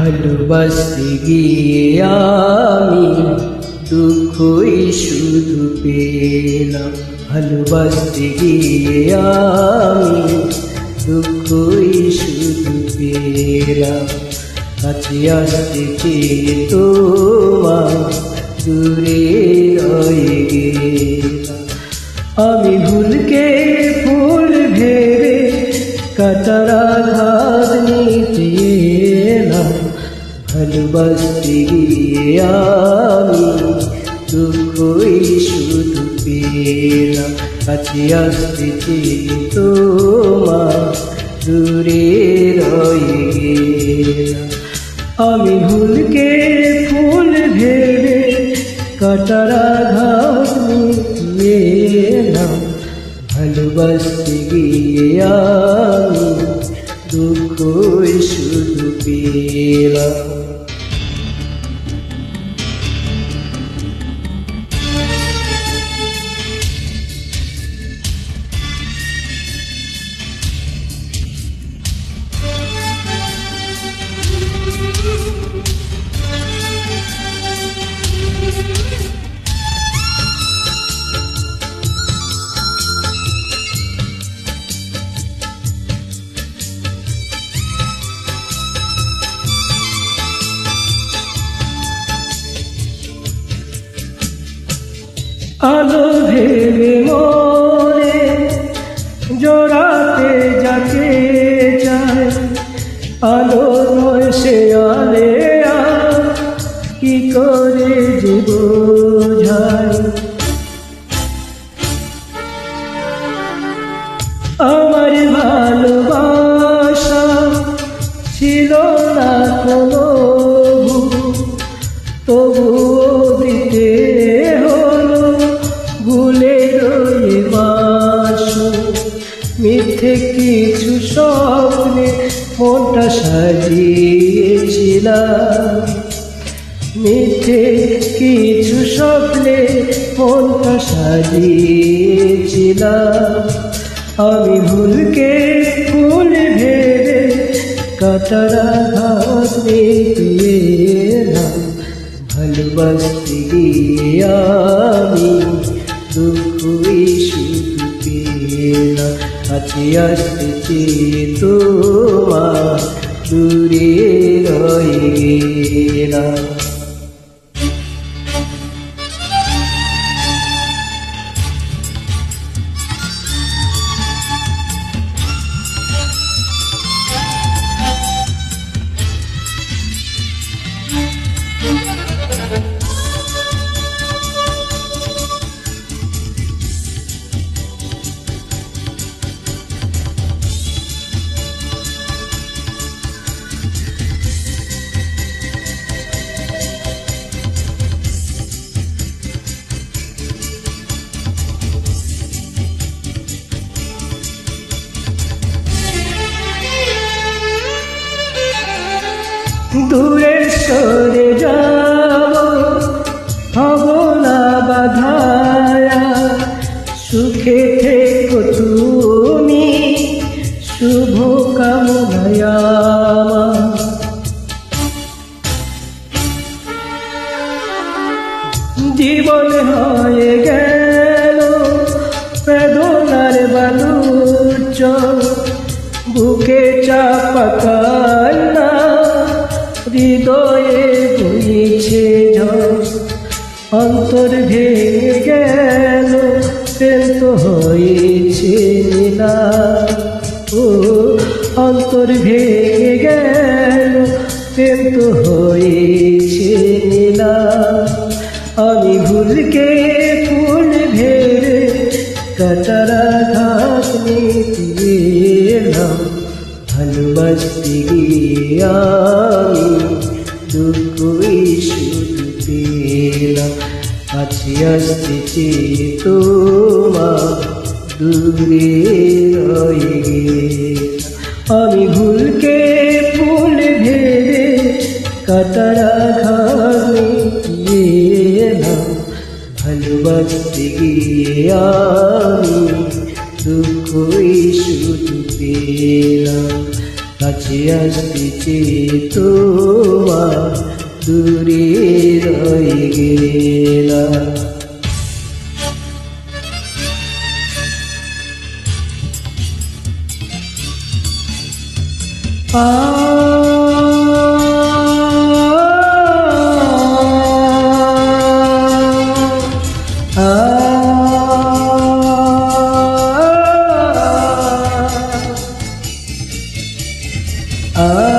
ভালোবাসতে গিয়ে আমি দুঃখই শুধু পেলাম। ভালোবাসতে গিয়ে আমি দুঃখই শুধু পেলাম। কাছে আসতে চেয়ে তোমার দূরে রয়ে গেলাম। আমি ভুলকে ফুল ভেবে কাটার আঘাত নিতে এলাম। ভালোবাসতে গিয়ে আমি দুঃখই শুধু পেলাম। কাছে আসতে চেয়ে তোমার দূরে রয়ে গেলাম। আমি ভুলকে ফুল ভেবে কাটার আঘাত নিতে এলাম। ভালোবাসতে গিয়ে আমি দুঃখই শুধু পেলাম। আলো ভেবে মনে জড়াতে যাকে চায়, আলো নয় সে আলে কি করে যে বোঝায়। আমার ভালোবাসা ছিল না কোনো তবুও দিতে হলো ভুলে রয়ে বাসো। মিথ্যে কিছু স্বপ্নে মনটা সাজিয়েছিলাম। মিথ্যে কিছু স্বপ্নে মনটা সাজিয়েছিলাম। আমি ভুলকে ফুল ভেবে কাটার আঘাত নিতে এলাম। ভালোবাসতে গিয়ে আমি দুঃখই শুধু পেলাম। কাছে আসতে চেয়ে তোমার দূরে রয়ে গেলাম। দূরে সরে যাও হব না বাধায়া, সুখে থেকো তুমি শুভ কামনায় আমার। জীবন হয়ে গেল বেদনার বালুচ, বুকে চাপা কান্না হৃদয়ে বইছে ঝড়। অন্তর ভেঙে গেল প্রেম তো হয়েছে নীলা। ও অন্তর ভেঙে গেল প্রেম তো হয়েছে নীলা। আমি ভুলকে ফুল ভেবে কাটার আঘাত নিতে এলাম। ভালোবাসতে গিয়ে আমি দুঃখই শুধু পেলাম। কাছে আসতে চেয়ে তোমার দূরে রয়ে গেলাম। আমি ভুলকে ফুল ভেবে কাটার আঘাত নিতে এলাম। ভালোবাসতে গিয়ে আমি দুঃখই শুধু পেলাম। কাছে আসতেছি তোমার দূরে রয়ে গেলাম। Ah